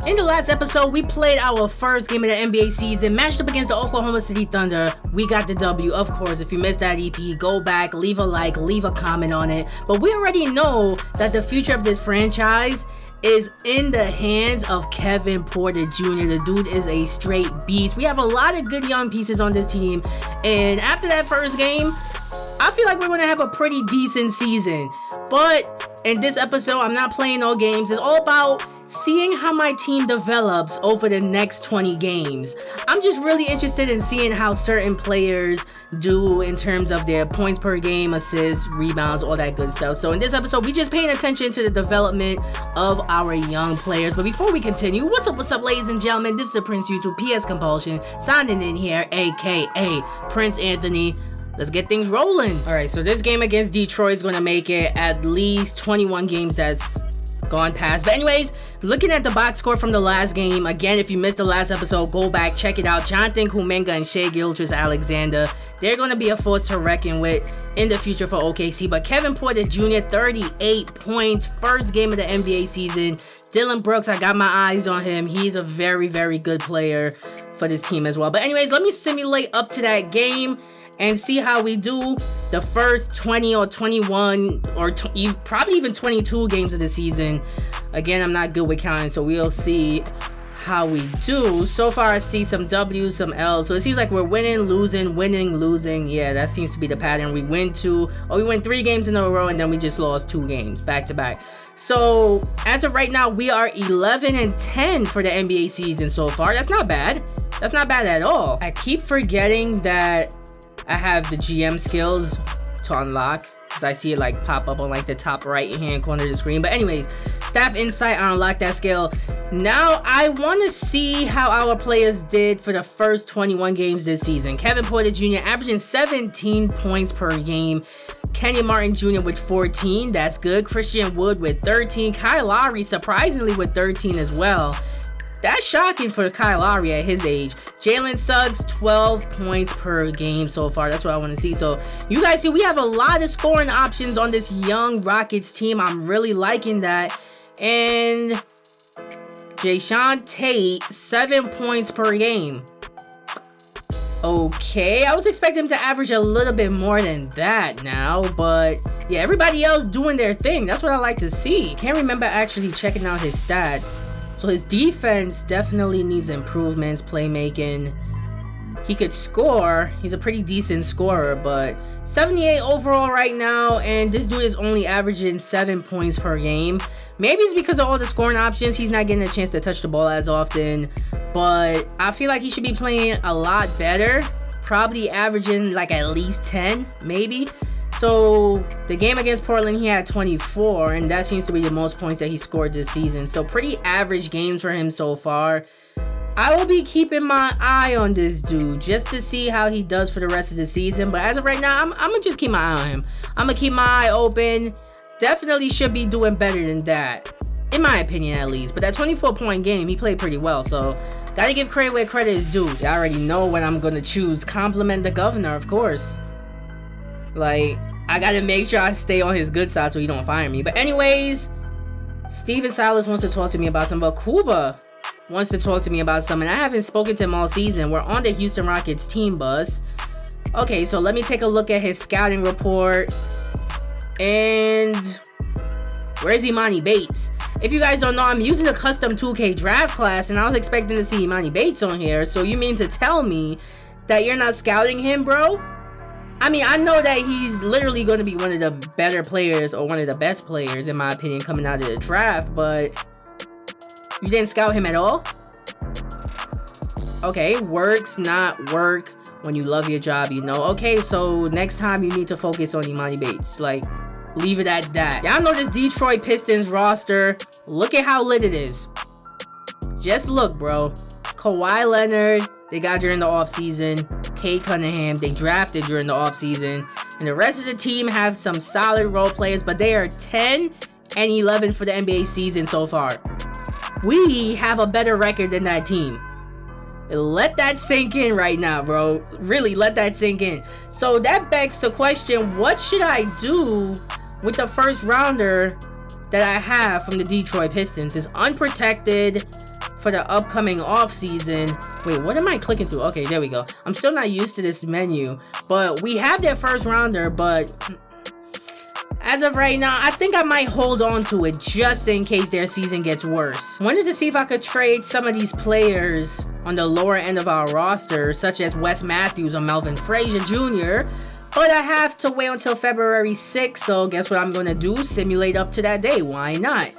In the last episode, we played our first game of the NBA season, matched up against the Oklahoma City Thunder. We got the W, of course. If you missed that EP, go back, leave a like, leave a comment on it. But we already know that the future of this franchise is in the hands of Kevin Porter Jr. The dude is a straight beast. We have a lot of good young pieces on this team. And after that first game, I feel like we're going to have a pretty decent season. But in this episode, I'm not playing no games. It's all about seeing how my team develops over the next 20 games. I'm just really interested in seeing how certain players do in terms of their points per game, assists, rebounds, all that good stuff. So in this episode, we just paying attention to the development of our young players. But before we continue, what's up, ladies and gentlemen? This is the Prince YouTube PS Compulsion signing in here, aka Prince Anthony. Let's get things rolling. All right, so this game against Detroit is going to make it at least 21 games that's gone past. But anyways, looking at the box score from the last game, again, if you missed the last episode, go back, check it out. Jonathan Kuminga and Shai Gilgeous-Alexander, they're going to be a force to reckon with in the future for OKC. But Kevin Porter Jr., 38 points, first game of the NBA season. Dylan Brooks, I got my eyes on him. He's a very, very good player for this team as well. But anyways, let me simulate up to that game and see how we do the first 20 or 21 or probably even 22 games of the season. Again, I'm not good with counting, so we'll see how we do. So far, I see some W's, some L's. So it seems like we're winning, losing. Yeah, that seems to be the pattern. We win 3 games in a row, and then we just lost 2 games back to back. So as of right now, we are 11-10 for the NBA season so far. That's not bad. That's not bad at all. I keep forgetting that I have the GM skills to unlock, because I see it like pop up on like the top right hand corner of the screen. But anyways, staff insight, I unlocked that skill. Now I want to see how our players did for the first 21 games this season. Kevin Porter Jr. averaging 17 points per game. Kenyon Martin Jr. with 14, that's good. Christian Wood with 13. Kyle Lowry surprisingly with 13 as well. That's shocking for Kyle Lowry at his age. Jalen Suggs, 12 points per game so far. That's what I want to see. So you guys see, we have a lot of scoring options on this young Rockets team. I'm really liking that. And Jae'Sean Tate, 7 points per game. Okay, I was expecting him to average a little bit more than that now, but yeah, everybody else doing their thing. That's what I like to see. Can't remember actually checking out his stats. So his defense definitely needs improvements, playmaking. He could score. He's a pretty decent scorer, but 78 overall right now, and this dude is only averaging 7 points per game. Maybe it's because of all the scoring options. He's not getting a chance to touch the ball as often, but I feel like he should be playing a lot better. Probably averaging like at least 10, maybe. So the game against Portland, he had 24, and that seems to be the most points that he scored this season. So pretty average games for him so far. I will be keeping my eye on this dude just to see how he does for the rest of the season. But as of right now, I'm going to just keep my eye on him. I'm going to keep my eye open. Definitely should be doing better than that, in my opinion at least. But that 24-point game, he played pretty well. So got to give credit where credit is due. You already know what I'm going to choose. Compliment the governor, of course. Like, I gotta make sure I stay on his good side so he don't fire me. But anyways, Steven Silas wants to talk to me about something. But Kuba wants to talk to me about something. I haven't spoken to him all season. We're on the Houston Rockets team bus. Okay, so let me take a look at his scouting report. And where's Imani Bates? If you guys don't know, I'm using a custom 2K draft class, and I was expecting to see Imani Bates on here. So you mean to tell me that you're not scouting him, bro? I mean, I know that he's literally going to be one of the better players or one of the best players, in my opinion, coming out of the draft, but you didn't scout him at all? Okay, works, not work when you love your job, you know? Okay, so next time you need to focus on Imani Bates. Like, leave it at that. Y'all know this Detroit Pistons roster. Look at how lit it is. Just look, bro. Kawhi Leonard, they got during the offseason. Cade Cunningham, they drafted during the offseason. And the rest of the team have some solid role players, but they are 10-11 for the NBA season so far. We have a better record than that team. Let that sink in right now, bro. Really, let that sink in. So that begs the question, what should I do with the first rounder that I have from the Detroit Pistons? It's unprotected, for the upcoming off season. Wait, what am I clicking through? Okay, there we go. I'm still not used to this menu, but we have that first rounder, but as of right now, I think I might hold on to it just in case their season gets worse. Wanted to see if I could trade some of these players on the lower end of our roster, such as Wes Matthews or Melvin Frazier Jr., but I have to wait until February 6th, so guess what I'm going to do? Simulate up to that day. Why not?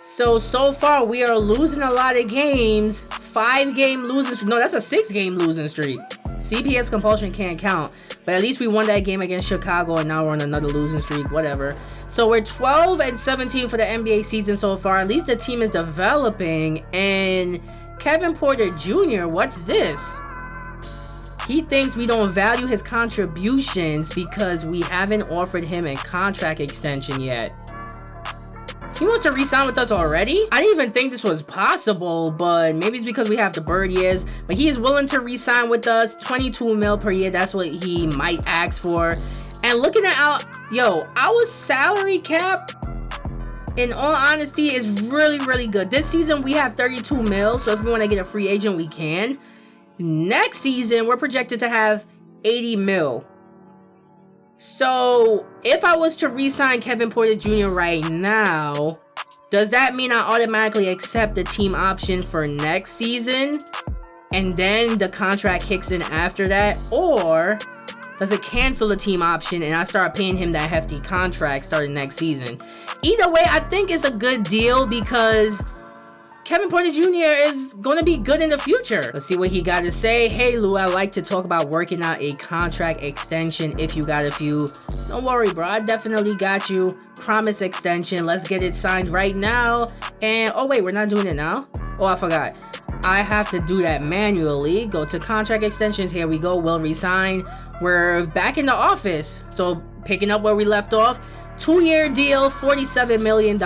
So far, we are losing a lot of games. 5-game losing streak. No, that's a 6-game losing streak. CPS compulsion can't count. But at least we won that game against Chicago, and now we're on another losing streak. Whatever. So we're 12-17 for the NBA season so far. At least the team is developing. And Kevin Porter Jr., what's this? He thinks we don't value his contributions because we haven't offered him a contract extension yet. He wants to re-sign with us already? I didn't even think this was possible, but maybe it's because we have the bird years. But he is willing to re-sign with us. 22 mil per year, that's what he might ask for. And looking at our salary cap, in all honesty, is really, really good. This season, we have 32 mil, so if we want to get a free agent, we can. Next season, we're projected to have 80 mil. So, if I was to re-sign Kevin Porter Jr. right now, does that mean I automatically accept the team option for next season? And then the contract kicks in after that? Or does it cancel the team option and I start paying him that hefty contract starting next season? Either way, I think it's a good deal because Kevin Porter Jr. is going to be good in the future. Let's see what he got to say. Hey, Lou, I like to talk about working out a contract extension if you got a few. Don't worry, bro. I definitely got you. Promise extension. Let's get it signed right now. And, oh, wait, we're not doing it now? Oh, I forgot. I have to do that manually. Go to contract extensions. Here we go. We'll resign. We're back in the office. So, picking up where we left off. 2-year deal, $47 million.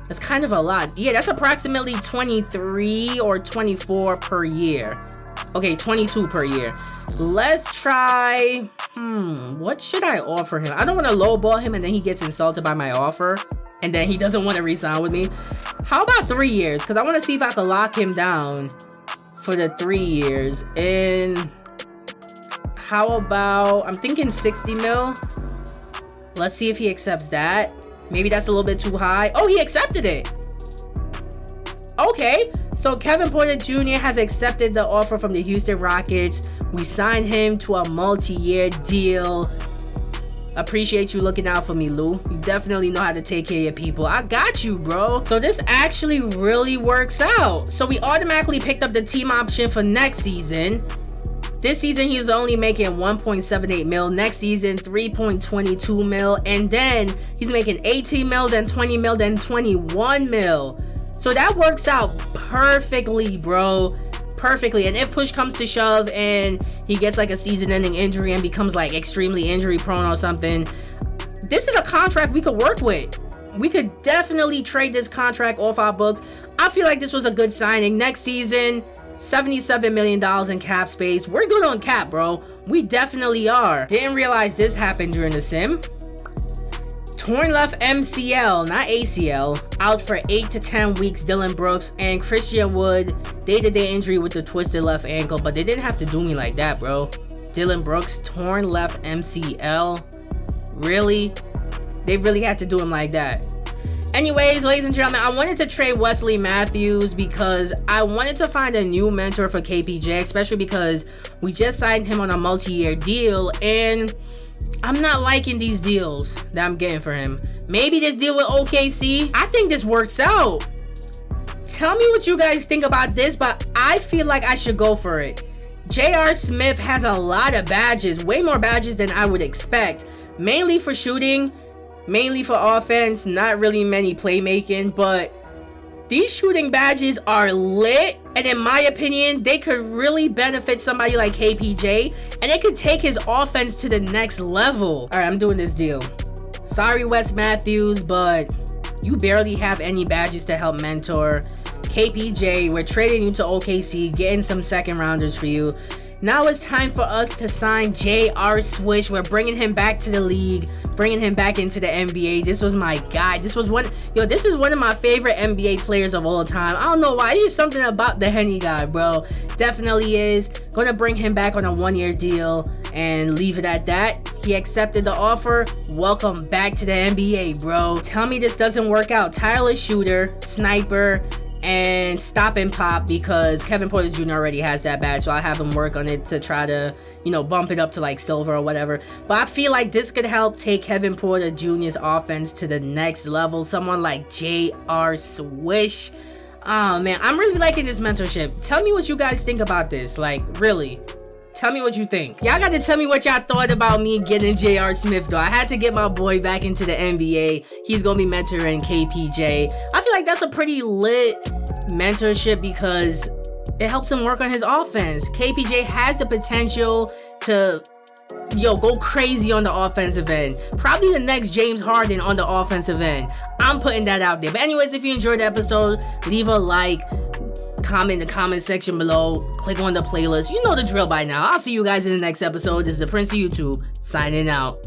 That's kind of a lot. Yeah, that's approximately 23 or 24 per year. Okay, 22 per year. Let's try... what should I offer him? I don't want to lowball him and then he gets insulted by my offer. And then he doesn't want to re-sign with me. How about 3 years? Because I want to see if I can lock him down for the 3 years. And how about... I'm thinking 60 mil. Let's see if he accepts that. Maybe that's a little bit too high. Oh, he accepted it. Okay. So Kevin Porter Jr. has accepted the offer from the Houston Rockets. We signed him to a multi-year deal. Appreciate you looking out for me, Lou. You definitely know how to take care of your people. I got you, bro. So this actually really works out. So we automatically picked up the team option for next season. This season, he was only making 1.78 mil. Next season, 3.22 mil. And then he's making 18 mil, then 20 mil, then 21 mil. So that works out perfectly, bro. Perfectly. And if push comes to shove and he gets like a season-ending injury and becomes like extremely injury prone or something, this is a contract we could work with. We could definitely trade this contract off our books. I feel like this was a good signing. Next season, $77 million in cap space. We're good on cap, bro. We definitely are. Didn't realize this happened during the sim. Torn left MCL, not ACL, out for 8 to 10 weeks. Dillon Brooks and Christian Wood, day-to-day injury with the twisted left ankle, but they didn't have to do me like that, bro. Dillon Brooks, torn left MCL. Really? They really had to do him like that. Anyways, ladies and gentlemen, I wanted to trade Wesley Matthews because I wanted to find a new mentor for KPJ, especially because we just signed him on a multi-year deal, and I'm not liking these deals that I'm getting for him. Maybe this deal with OKC, I think this works out. Tell me what you guys think about this, but I feel like I should go for it. J.R. Smith has a lot of badges, way more badges than I would expect, mainly for shooting, mainly for offense, not really many playmaking, but these shooting badges are lit, and in my opinion, they could really benefit somebody like KPJ, and it could take his offense to the next level. All right, I'm doing this deal. Sorry, Wes Matthews, but you barely have any badges to help mentor. KPJ, we're trading you to OKC, getting some second rounders for you. Now it's time for us to sign J.R. Swish. We're bringing him back to the league. bringing him back into the NBA. This was my guy. This is one of my favorite NBA players of all time. I don't know why. It's just something about the Henny guy, bro. Definitely is. Gonna bring him back on a 1-year deal and leave it at that. He accepted the offer. Welcome back to the NBA, bro. Tell me this doesn't work out. Tireless shooter, sniper, and stop and pop, because Kevin Porter Jr. already has that badge, so I have him work on it to try to, bump it up to like silver or whatever. But I feel like this could help take Kevin Porter Jr.'s offense to the next level. Someone like J.R. Swish. Oh man, I'm really liking this mentorship. Tell me what you guys think about this. Like, really. Tell me what you think. Y'all got to tell me what y'all thought about me getting J.R. Smith, though. I had to get my boy back into the NBA. He's going to be mentoring KPJ. I feel like that's a pretty lit mentorship because it helps him work on his offense. KPJ has the potential to, go crazy on the offensive end. Probably the next James Harden on the offensive end. I'm putting that out there. But anyways, if you enjoyed the episode, leave a like. Comment in the comment section below, click on the playlist. You know the drill by now. I'll see you guys in the next episode. This is the Prince of YouTube, signing out.